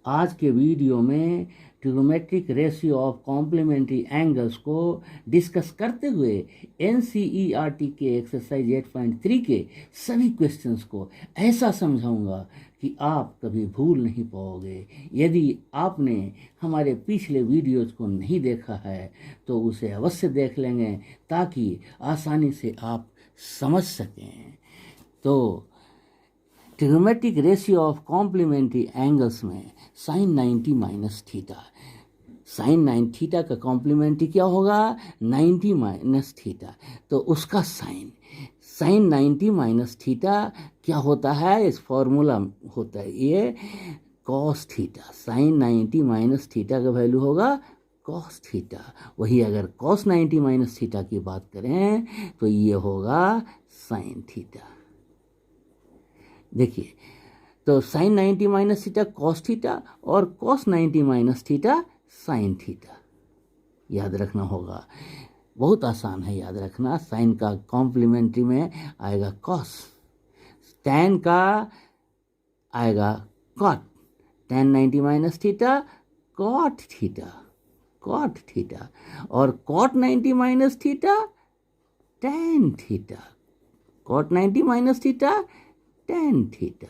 आज के वीडियो में trigonometric ratio of complementary angles को डिस्कस करते हुए एनसीईआरटी के एक्सरसाइज 8.3 के सभी क्वेश्चंस को ऐसा समझाऊंगा कि आप कभी भूल नहीं पाओगे। यदि आपने हमारे पिछले वीडियोज़ को नहीं देखा है तो उसे अवश्य देख लेंगे ताकि आसानी से आप समझ सकें। तो trigonometric ratio of complementary angles में sine 90 minus theta, sine 9 theta का कॉम्प्लीमेंट्री क्या होगा 90 माइनस थीटा, तो उसका साइन 90 माइनस थीटा क्या होता है, इस फॉर्मूला होता है ये cos theta. Sine 90 minus theta का वैल्यू होगा कॉस थीटा। वही अगर कॉस 90 माइनस थीटा की बात करें तो ये होगा साइन थीटा। देखिए तो sine 90 minus theta cos theta और cos 90 minus theta sine theta याद रखना होगा। बहुत आसान है याद रखना। साइन का कॉम्प्लीमेंट्री में आएगा कॉस, टैन का आएगा cot, tan 90 minus theta cot theta, cot theta, और cot 90 minus theta tan theta, cot 90 minus theta tan theta,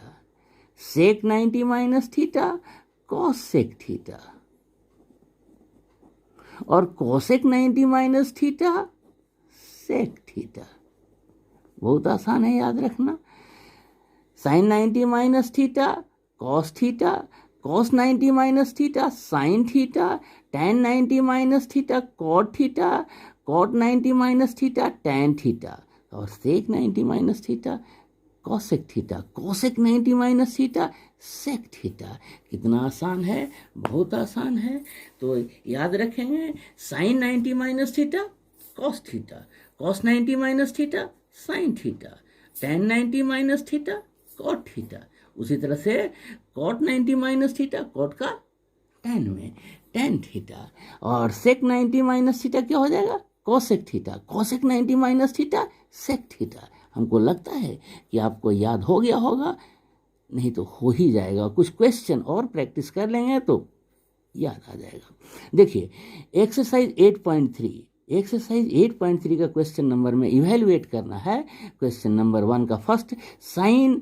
sec 90 minus theta cosec theta, और cosec 90 minus theta sec theta. बहुत आसान है याद रखना। Sine 90 minus theta cos theta, cos 90 minus theta sine theta, tan 90 minus theta cot theta, cot 90 minus theta tan theta, और sec 90 minus theta cosec theta, cosec 90 minus theta sec theta. कितना आसान है, बहुत आसान है। तो याद रखेंगे sine 90 minus theta cos theta, cos 90 minus theta sine theta, tan 90 minus theta cot theta. उसी तरह से कॉट 90 माइनस थीटा कॉट का टैन में टैन थीटा, और सेक 90 माइनस थीटा क्या हो जाएगा cosec theta, cosec 90 minus theta sec theta. हमको लगता है कि आपको याद हो गया होगा, नहीं तो हो ही जाएगा। कुछ क्वेश्चन और प्रैक्टिस कर लेंगे तो याद आ जाएगा। देखिए एक्सरसाइज 8.3, एक्सरसाइज 8.3 का क्वेश्चन नंबर में इवेलुएट करना है। क्वेश्चन नंबर 1 का first, sine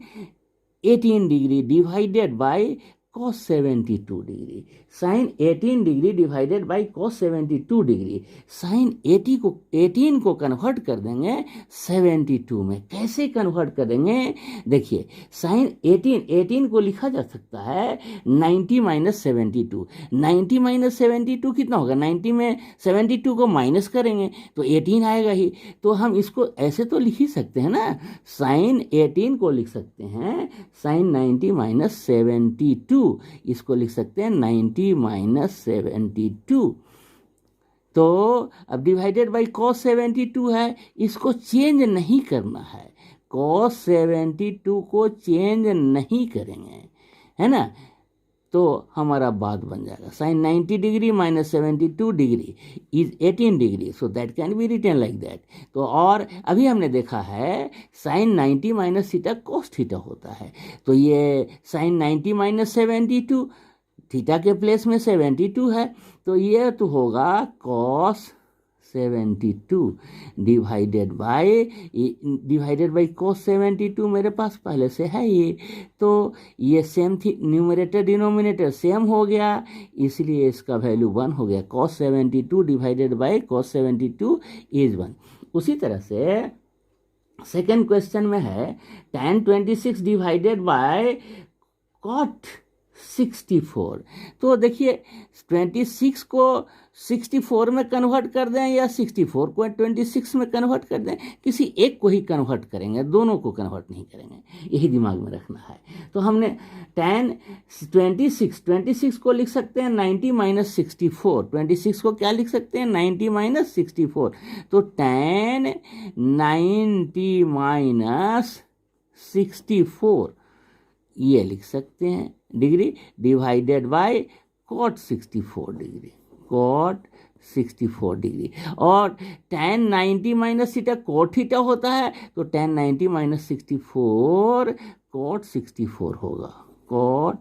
18 degree divided by cos 72 degree, sine 18 degree divided by cos 72 degree. Sine 18 को कन्वर्ट कर देंगे 72 में। कैसे कन्वर्ट करेंगे, देखिए साइन 18 को लिखा जा सकता है 90 माइनस 72। 90 माइनस 72 कितना होगा, 90 में 72 को माइनस करेंगे तो 18 आएगा ही। तो हम इसको ऐसे तो लिख ही सकते हैं ना, साइन 18 को लिख सकते हैं साइन 90 माइनस 72, इसको लिख सकते हैं 90 माइनस 72। तो अब डिवाइडेड बाई कॉस 72 है, इसको चेंज नहीं करना है, कॉस 72 को चेंज नहीं करेंगे, है ना। तो हमारा बात बन जाएगा sine 90 degree minus 72 degree is 18 degree, so that can be written like that. तो और अभी हमने देखा है sine 90 minus theta cos theta होता है, तो ये साइन 90 माइनस 72, थीटा के प्लेस में 72 है, तो ये तो होगा कॉस 72 डिवाइडेड बाई कॉस 72 मेरे पास पहले से है ये, तो ये सेम थी, न्यूमरेटर डिनोमिनेटर सेम हो गया, इसलिए इसका वैल्यू 1 हो गया। Cos 72 divided by cos 72 is 1। उसी तरह से सेकेंड क्वेश्चन में है tan 26 डिवाइडेड बाय कॉट 64। तो देखिए 26 को 64 में कन्वर्ट कर दें या 64 को 26 में कन्वर्ट कर दें, किसी एक को ही कन्वर्ट करेंगे, दोनों को कन्वर्ट नहीं करेंगे, यही दिमाग में रखना है। तो हमने tan 26 को लिख सकते हैं 90 माइनस 64, 26 को क्या लिख सकते हैं 90 माइनस 64, तो tan 90 माइनस 64 ये लिख सकते हैं degree divided by cot 64 degree, cot 64 degree. और tan 90 minus theta cot theta होता है, तो tan 90 माइनस 64 कॉट 64 होगा, cot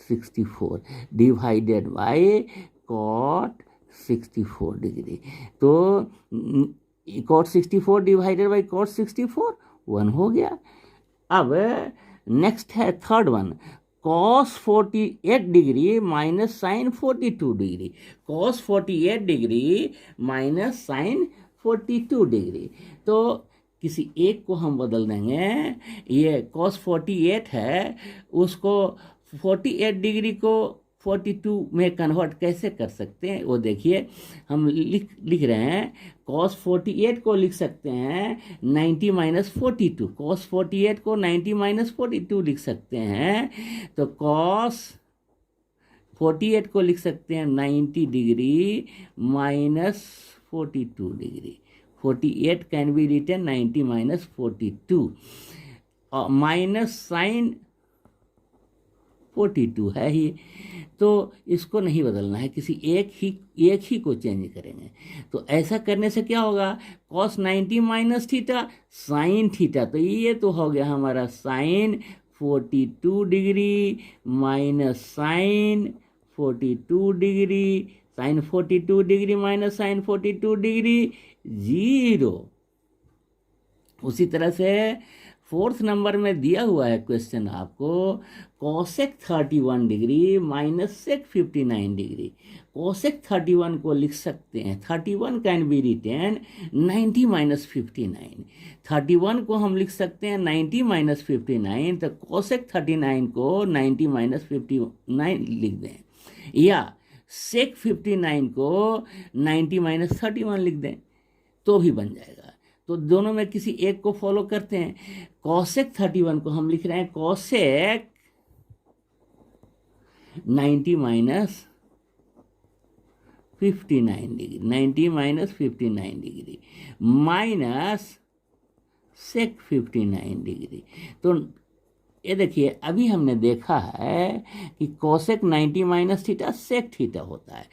64 divided by cot 64 degree. तो कॉट 64 डिवाइडेड बाय कॉट 64 1 हो गया। अब नेक्स्ट है third one, cos 48 degree minus sine 42 degree. Cos 48 degree minus sine 42 degree. तो किसी एक को हम बदल देंगे। ये कॉस 48 है, उसको 48 डिग्री को 42 में कन्वर्ट कैसे कर सकते हैं वो देखिए। हम लिख रहे हैं कॉस 48 को लिख सकते हैं 90 माइनस 42। कॉस 48 को 90 माइनस 42 लिख सकते हैं। तो कॉस 48 को लिख सकते हैं 90 degree minus 42 degree. 48 can be written 90 minus 42 minus sine 42 है ही। तो इसको नहीं बदलना है, किसी एक ही को चेंज करेंगे। तो ऐसा करने से क्या होगा, cos 90 minus theta sine theta, तो ये तो हो गया हमारा sine 42 degree minus sine 42 degree. Sine 42 degree minus sine 42 degree 0। उसी तरह से फोर्थ नंबर में दिया हुआ है क्वेश्चन आपको, cosec 31 degree minus sec 59 degree. Cosec 31 को लिख सकते हैं, 31 कैन बी रिटेन 90 माइनस 59। 31 को हम लिख सकते हैं 90 माइनस 59, तो कोसेक 39 को 90 माइनस 59 लिख दें, या सेक 59 को 90 माइनस 31 लिख दें तो भी बन जाएगा। तो दोनों में किसी एक को फॉलो करते हैं। कॉसेक 31 को हम लिख रहे हैं cosec 90 minus 59 degree, 90 minus 59 degree minus sec 59 degree. तो ये देखिए, अभी हमने देखा है कि cosec 90 minus theta sec theta होता है,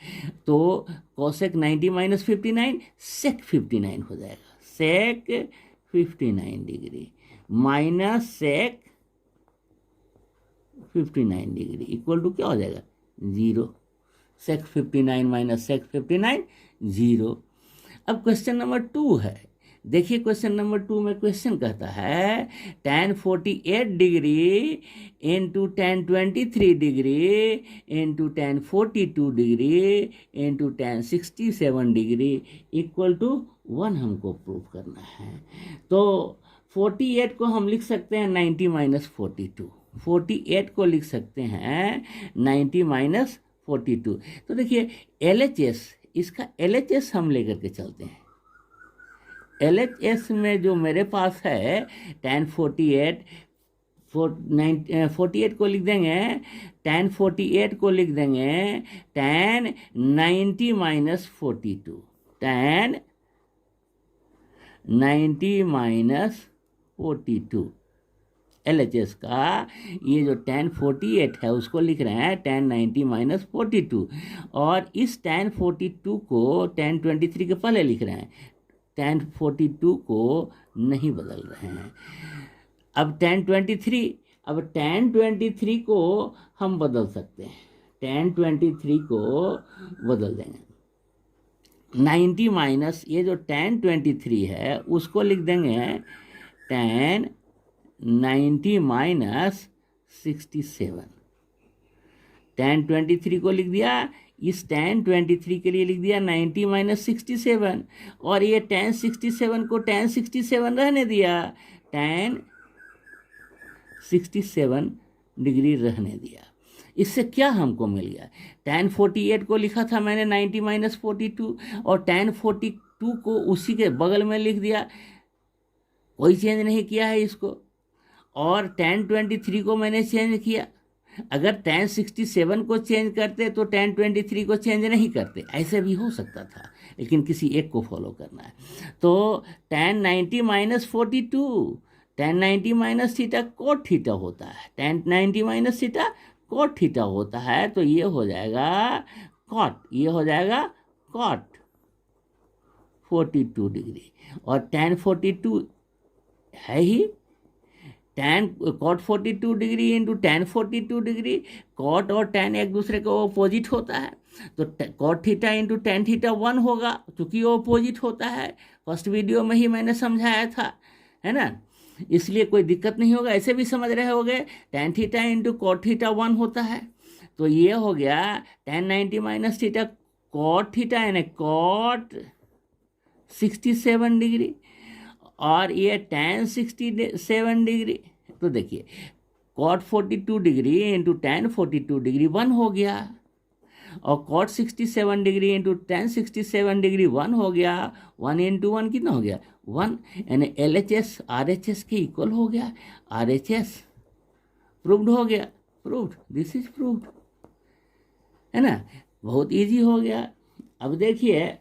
तो कोसेक 90 माइनस 59 सेक 59 हो जाएगा। Sec 59 degree minus sec 59 degree equal to क्या हो जाएगा, 0। Sec 59 minus sec 59 0। अब क्वेश्चन नंबर 2 है। देखिए क्वेश्चन नंबर 2 में क्वेश्चन कहता है tan 48 degree into tan 23 degree into tan 42 degree into tan 67 degree equal to 1 हमको प्रूव करना है। तो 48 को हम लिख सकते हैं 90 माइनस 42, 48 को लिख सकते हैं 90 माइनस 42। तो देखिए LHS, इसका LHS हम लेकर के चलते हैं। LHS में जो मेरे पास है tan 48 48 को लिख देंगे, tan 48 को लिख देंगे tan 90 minus 42, tan 90 minus 42। LHS का ये जो tan 48 है उसको लिख रहे हैं tan 90 माइनस 42, और इस tan 42 को tan 23 के पहले लिख रहे हैं, tan 42 को नहीं बदल रहे हैं। अब tan 23 को हम बदल सकते हैं, tan 23 को बदल देंगे 90 माइनस, ये जो tan 23 है उसको लिख देंगे tan 90 माइनस 67। tan 23 को लिख दिया, इस tan 23 के लिए लिख दिया 90 माइनस 67, और ये tan 67 को tan 67 रहने दिया, tan 67 डिग्री रहने दिया। इससे क्या हमको मिल गया, tan 48 को लिखा था मैंने 90 माइनस 42, और tan 42 को उसी के बगल में लिख दिया, कोई चेंज नहीं किया है इसको, और tan 23 को मैंने चेंज किया। अगर tan 67 को चेंज करते तो tan 23 को चेंज नहीं करते, ऐसे भी हो सकता था, लेकिन किसी एक को फॉलो करना है। तो tan 90 minus 42, tan 90 minus theta cot theta होता है, tan 90 minus theta cot theta होता है, तो ये हो जाएगा कॉट, ये हो जाएगा कॉट 42 डिग्री, और tan 42 है ही tan cot 42 degree into tan 42 degree, cot और tan एक दूसरे का ऑपोजिट होता है, तो cot theta into tan theta 1 होगा, क्योंकि वो ऑपोजिट होता है। फर्स्ट वीडियो में ही मैंने समझाया था, है ना, इसलिए कोई दिक्कत नहीं होगा, ऐसे भी समझ रहे होगे। tan theta into cot theta 1 होता है, तो ये हो गया tan 90 minus theta cot theta यानी cot 67 डिग्री, और ये tan 67 डिग्री। तो देखिए cot 42 degree into tan 42 degree 1 हो गया, और cot 67 degree into tan 67 degree 1 हो गया। 1 इंटू 1 कितना हो गया 1, यानी LHS RHS के इक्वल हो गया। RHS प्रूव्ड हो गया, प्रूव्ड, दिस इज प्रूव्ड, है ना, बहुत इजी हो गया। अब देखिए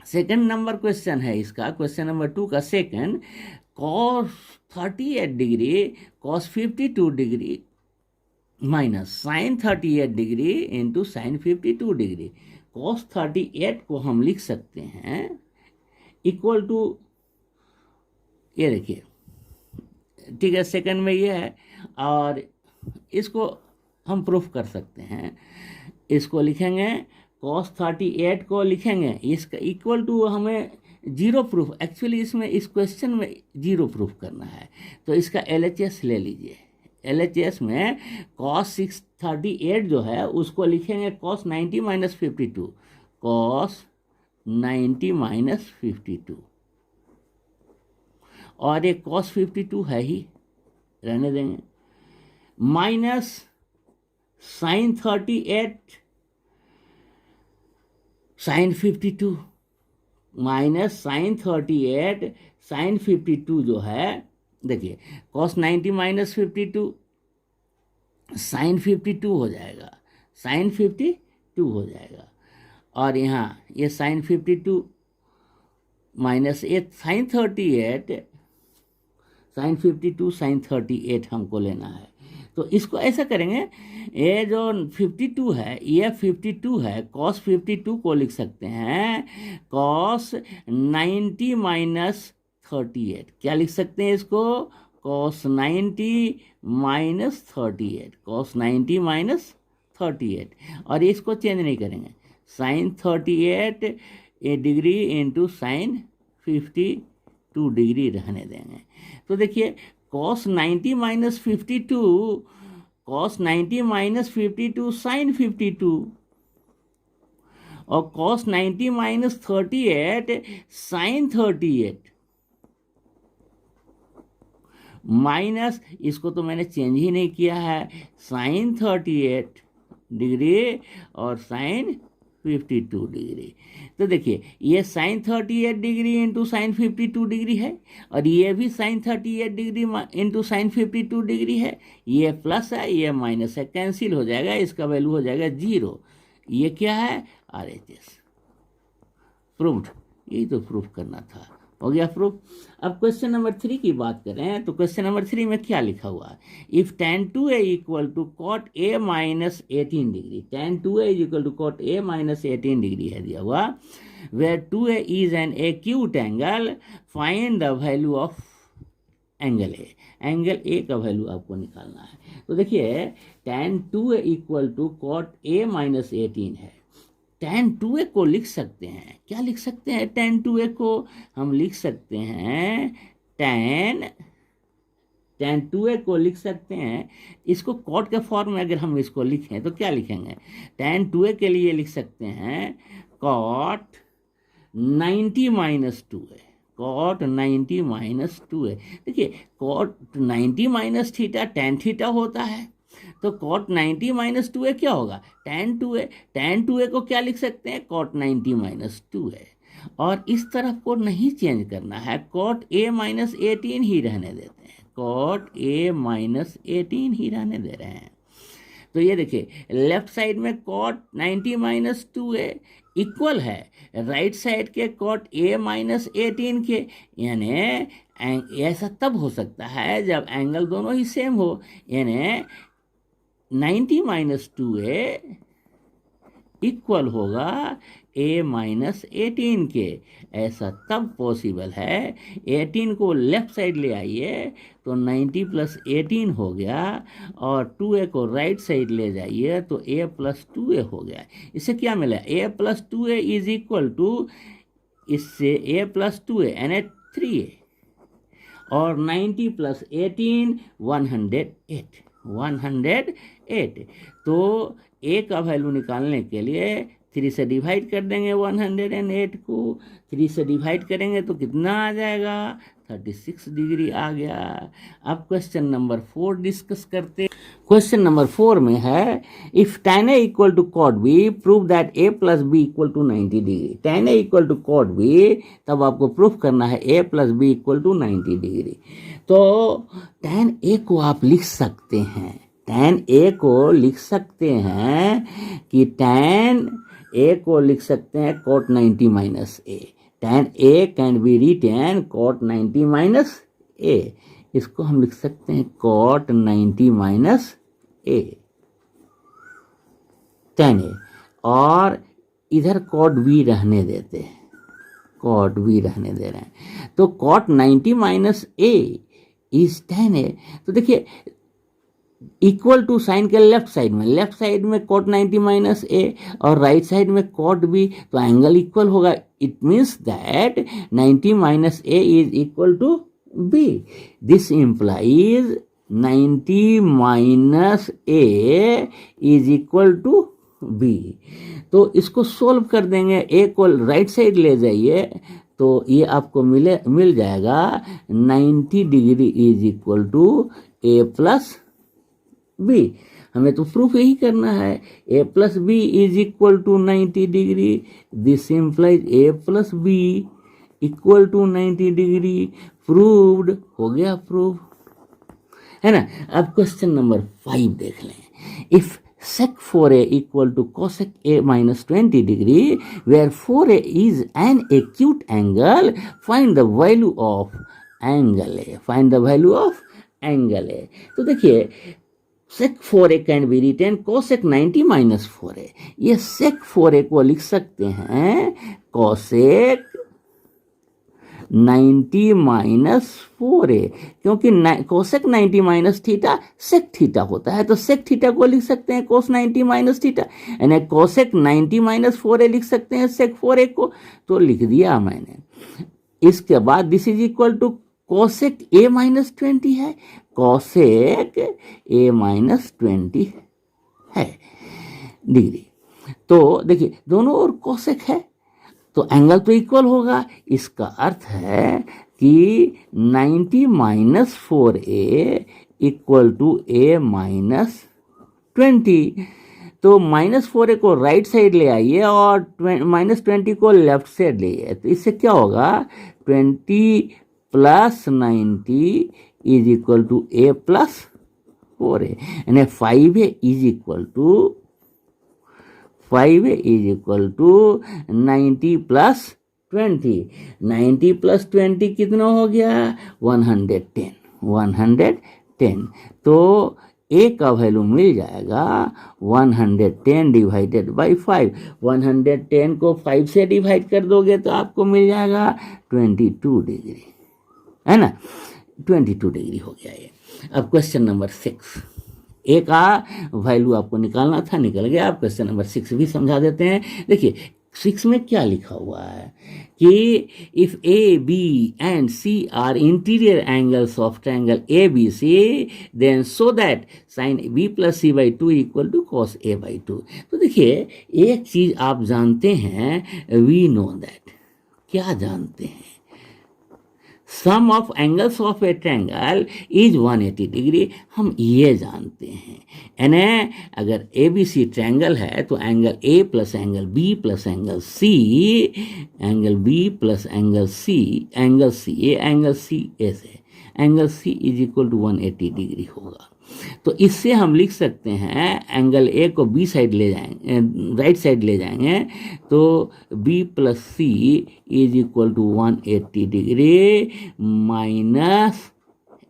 सेकंड नंबर क्वेश्चन है इसका, क्वेश्चन नंबर 2 का second, cos 38 degree cos 52 degree minus sin 38 degree into sin 52 degree. cos 38 को हम लिख सकते हैं इक्वल टू, ये देखिए, ठीक है, सेकंड में ये है, और इसको हम प्रूफ कर सकते हैं। इसको लिखेंगे cos 38 को लिखेंगे, इसका इक्वल टू हमें जीरो प्रूफ, एक्चुअली इसमें इस क्वेश्चन में जीरो प्रूफ करना है, तो इसका LHS ले लीजिए। LHS में cos 638 जो है उसको लिखेंगे cos 90 माइनस 52, cos 90 माइनस 52, और ये cos 52 है ही, रहने देंगे, minus sin 38 sin 52, minus sin 38 sin 52 जो है, देखिए cos 90 माइनस 52 sin 52 हो जाएगा, sin 52 हो जाएगा, और यहाँ ये sin 52 माइनस ये sin 38 sin 52 sin 38 हमको लेना है। तो इसको ऐसा करेंगे, ये जो 52 है ये 52 है, cos 52 को लिख सकते हैं cos 90 माइनस 38, क्या लिख सकते हैं इसको, cos 90 माइनस 38, cos 90 माइनस 38, और इसको चेंज नहीं करेंगे, sin 38 degree into sin 52 degree रहने देंगे। तो देखिए cos 90 minus 52, cos 90 minus 52 sin 52, और cos 90 माइनस 38 sin 38, माइनस, इसको तो मैंने चेंज ही नहीं किया है, sin 38 डिग्री और sin 52 डिग्री। तो देखिए ये sin 38 degree into sin 52 degree है, और ये भी sin 38 degree into sin 52 degree है, ये प्लस है ये माइनस है, कैंसिल हो जाएगा, इसका वैल्यू हो जाएगा 0। ये क्या है RHS, प्रूव्ड, यही तो प्रूफ करना था, हो गया प्रूफ। अब क्वेश्चन नंबर 3 की बात करें, तो क्वेश्चन नंबर 3 में क्या लिखा हुआ है, if tan 2a equal to cot a minus 18 degree, tan 2a equal to cot a minus 18 degree है दिया हुआ, where 2a is an acute angle, find the value of angle A, angle A का वैल्यू आपको निकालना है। तो देखिए tan 2a equal to cot a minus 18 है, tan 2a को लिख सकते हैं, क्या लिख सकते हैं tan 2a को, हम लिख सकते हैं tan 2a को लिख सकते हैं, इसको cot के फॉर्म में अगर हम इसको लिखें तो क्या लिखेंगे, tan 2a के लिए लिख सकते हैं cot 90 minus 2a, cot 90 minus 2a। देखिए cot 90 minus theta tan theta होता है, तो cot 90 माइनस 2a क्या होगा tan 2a, tan 2a को क्या लिख सकते हैं cot 90 माइनस 2a, और इस तरफ को नहीं चेंज करना है, cot a माइनस 18 ही रहने देते हैं, cot a माइनस 18 ही रहने दे रहे हैं। तो ये देखिए लेफ्ट साइड में cot 90 माइनस 2a इक्वल है राइट साइड के cot a माइनस 18 के, यानी ऐसा तब हो सकता है जब एंगल दोनों ही सेम हो, यानी 90 माइनस 2a इक्वल होगा a माइनस 18 के। ऐसा तब पॉसिबल है, 18 को लेफ्ट साइड ले आइए तो 90 प्लस 18 हो गया, और 2a को राइट साइड ले जाइए तो a प्लस 2a हो गया। इससे क्या मिला, a plus 2a is equal to, इससे a प्लस 2a यानी 3a, और 90 प्लस 18 108, 108। तो a का वैल्यू निकालने के लिए 3 से डिवाइड कर देंगे 108 को, 3 से डिवाइड करेंगे तो कितना आ जाएगा, 36 डिग्री आ गया। अब क्वेश्चन नंबर 4 डिस्कस करते। क्वेश्चन नंबर 4 में है, if tan a equal to cot b prove that a plus b equal to 90 degree. tan a equal to cot b, तब आपको प्रूफ करना है a plus b equal to 90 degree. तो tan a को आप लिख सकते हैं, tan a को लिख सकते हैं कि tan a को लिख सकते हैं cot 90 minus a। tan a can be written cot 90 minus a। इसको हम लिख सकते हैं cot 90 minus a, tan a, और इधर cot b रहने देते हैं, cot b रहने दे रहे हैं। तो cot 90 minus a is tan a। तो देखिए इक्वल टू साइन के लेफ्ट साइड में cot 90 माइनस a और राइट साइड में cot b, तो एंगल इक्वल होगा। It means that 90 minus a is equal to b। This implies 90 minus a is equal to b। तो इसको solve कर देंगे, a को राइट साइड ले जाइए तो ये आपको मिल जाएगा 90 degree is equal to a plus b। हमें तो प्रूफ यही करना है, a plus b is equal to 90 degree. This implies a plus b equal to 90 degree. Proved हो गया, प्रूफ है ना। अब क्वेश्चन नंबर 5 देख लें। If sec 4a equal to cosec a minus 20 degree where 4a is an acute angle, find the value of angle a, find the value of angle a। तो देखिए sec 4a can be written cosec 90 minus 4a। ये sec 4a को लिख सकते हैं cosec 90 minus 4a, क्योंकि cosec 90 minus theta sec theta होता है, तो sec थीटा को लिख सकते हैं cos 90 माइनस थीटा, यानी cosec 90 माइनस 4a लिख सकते हैं sec 4a को, तो लिख दिया मैंने। इसके बाद this is equal to cosec a minus 20 है, cosec a माइनस 20 है डिग्री। तो देखिए दोनों ओर cosec है तो एंगल तो इक्वल होगा। इसका अर्थ है कि 90 minus 4a equal to a minus 20। तो माइनस 4a को राइट साइड ले आइए और माइनस 20 को लेफ्ट साइड ले आइए, तो इससे क्या होगा, 20 plus 90 is equal to a plus 4a, यानी 5a is equal to 5a is equal to 90 plus 20। 90 plus 20 कितना हो गया, 110, 110। तो a का वैल्यू मिल जाएगा 110 डिवाइडेड बाई 5। 110 को 5 से डिवाइड कर दोगे तो आपको मिल जाएगा 22 डिग्री, है ना, 22 डिग्री हो गया ये। अब क्वेश्चन नंबर 6, ए का वैल्यू आपको निकालना था, निकल गया। आप क्वेश्चन नंबर 6 भी समझा देते हैं। देखिए 6 में क्या लिखा हुआ है कि if A B and C are interior angles of triangle A B C, then so that sine B plus C by 2 equal to cos A by 2। तो देखिए एक चीज आप जानते हैं, वी नो दैट, क्या जानते हैं, sum of angles of a triangle is 180 degree. हम ये जानते हैं, यानी अगर ए बी सी ट्रायंगल है तो angle A plus angle B plus angle C, angle B plus angle C, angle C A angle C A से angle C is equal to 180 degree होगा। तो इससे हम लिख सकते हैं एंगल ए को बी साइड ले जाएंगे, राइट साइड ले जाएंगे, तो B plus C is equal to 180 degree minus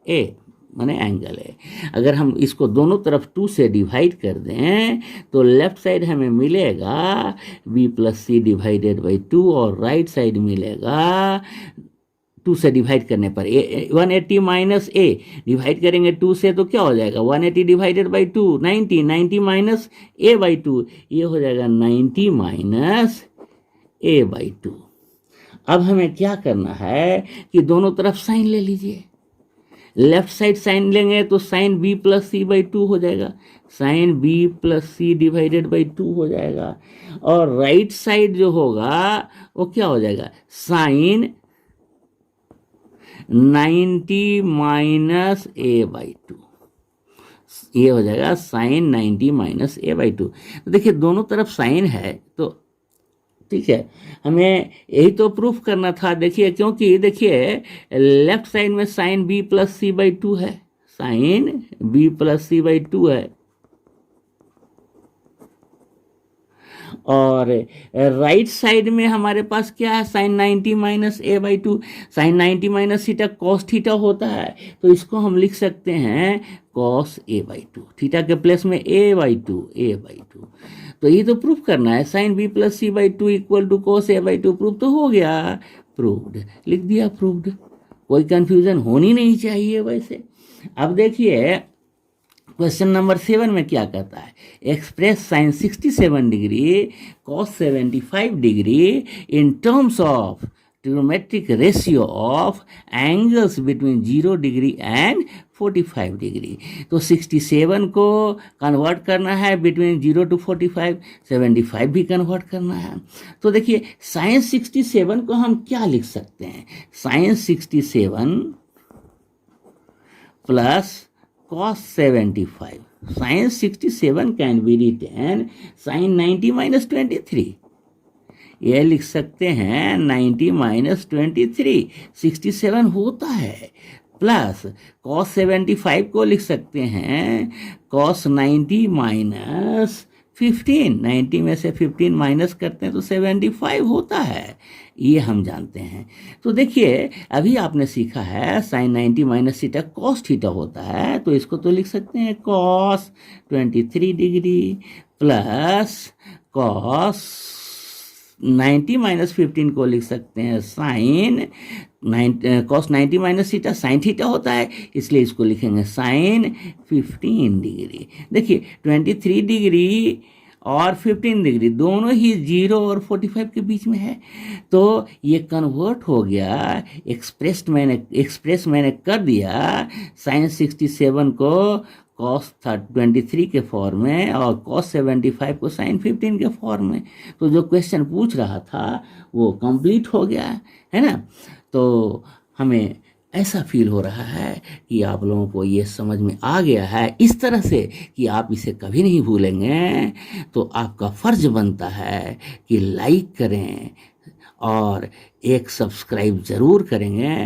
A, माने एंगल है। अगर हम इसको दोनों तरफ 2 से डिवाइड कर दें तो लेफ्ट साइड हमें मिलेगा b plus C divided by 2 और राइट साइड मिलेगा 2 से डिवाइड करने पर 180 माइनस ए, डिवाइड करेंगे 2 से तो क्या हो जाएगा 180 divided by 2 90, 90 minus A by 2, ये हो जाएगा 90 माइनस ए बाई 2। अब हमें क्या करना है कि दोनों तरफ साइन ले लीजिए। लेफ्ट साइड साइन लेंगे तो sine B plus C by 2 हो जाएगा, sine B plus C divided by 2 हो जाएगा। और राइट साइड जो होगा वो क्या हो जाएगा साइन 90 माइनस ए बाई 2, ये हो जाएगा साइन 90 माइनस ए बाई 2। तो देखिए दोनों तरफ साइन है तो ठीक है, हमें यही तो प्रूफ करना था। देखिए क्योंकि देखिए लेफ्ट साइड में sine B plus C by 2 है, sine B plus C by 2 है, और राइट साइड में हमारे पास क्या है sine 90 minus A by 2, sine 90 minus theta cos theta होता है, तो इसको हम लिख सकते हैं कॉस ए बाई 2, थीटा के प्लेस में ए बाई 2, ए बाई 2। तो ये तो प्रूफ करना है, sine B plus C by 2 equal to cos A by 2, proof तो हो गया, प्रूव्ड, लिख दिया प्रूव्ड, कोई कंफ्यूजन होनी नहीं चाहिए वैसे। अब देखिए क्वेश्चन नंबर 7 में क्या कहता है, express sine 67 degree cos 75 degree in terms of trigonometric ratio of angles between 0 degree and 45 degree. तो 67 को कन्वर्ट करना है बिटवीन 0 टू 45, 75 भी कन्वर्ट करना है। तो देखिए साइन 67 को हम क्या लिख सकते हैं, sign 67 plus cos 75, sin 67 can be written sin 90 minus 23, ये लिख सकते हैं 90 माइनस 23, 67 होता है, प्लस cos 75 को लिख सकते हैं cos 90 माइनस 15, 90 में से 15 माइनस करते हैं तो 75 होता है, ये हम जानते हैं। तो देखिए अभी आपने सीखा है sine 90 minus theta cos theta होता है, तो इसको तो लिख सकते हैं cos 23 degree plus cos 90 minus 15 को लिख सकते हैं sine cos 90 minus theta sine theta होता है, इसलिए इसको लिखेंगे साइन 15 डिग्री। देखिए 23 डिग्री और 15 डिग्री दोनों ही 0 और 45 के बीच में है, तो ये कन्वर्ट हो गया, एक्सप्रेस मैंने कर दिया साइन 67 को कॉस 23 के फॉर्म में और कॉस 75 को साइन 15 के फॉर्म में। तो जो क्वेश्चन पूछ रहा था वो कंप्लीट हो गया है ना। तो हमें ऐसा फील हो रहा है कि आप लोगों को ये समझ में आ गया है इस तरह से कि आप इसे कभी नहीं भूलेंगे। तो आपका फ़र्ज बनता है कि लाइक करें और एक सब्सक्राइब ज़रूर करेंगे।